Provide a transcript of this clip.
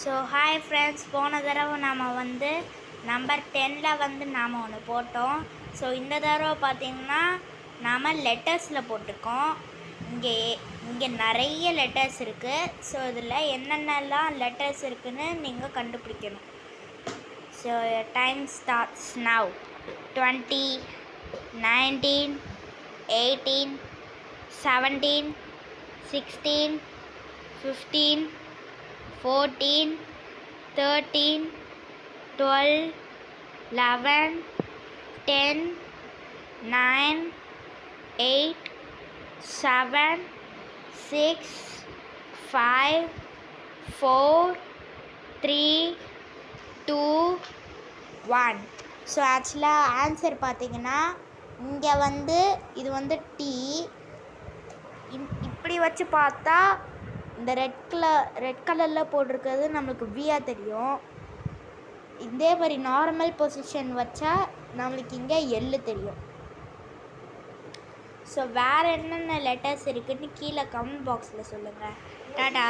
So hi friends, போன தடவை நாம் நம்பர் 10ல் நாம் ஒன்று போட்டோம். ஸோ இந்த தடவை பார்த்திங்கன்னா நாம் லெட்டர்ஸில் போட்டிருக்கோம். இங்கே நிறைய லெட்டர்ஸ் இருக்குது. ஸோ இதில் என்னென்னலாம் லெட்டர்ஸ் இருக்குதுன்னு நீங்கள் கண்டுபிடிக்கணும். So time starts now. 20, 19, 18, 17, 16, 15, 14, 13, 12, 11, 10, 9, 8, 7, 6, 5, 4, 3, 2, 1. So ஆக்சுவலாக ஆன்சர் பார்த்திங்கன்னா இங்கே இது டி. இப்படி வச்சு பார்த்தா இந்த ரெட் கலரில் போட்டிருக்கிறது நம்மளுக்கு வியாக தெரியும். இதே மாதிரி நார்மல் பொசிஷன் வச்சா நம்மளுக்கு இங்கே எள்ளு தெரியும். ஸோ வேறு என்னென்ன லெட்டர்ஸ் இருக்குதுன்னு கீழே கமெண்ட் பாக்ஸில் சொல்லுங்கள். டாடா.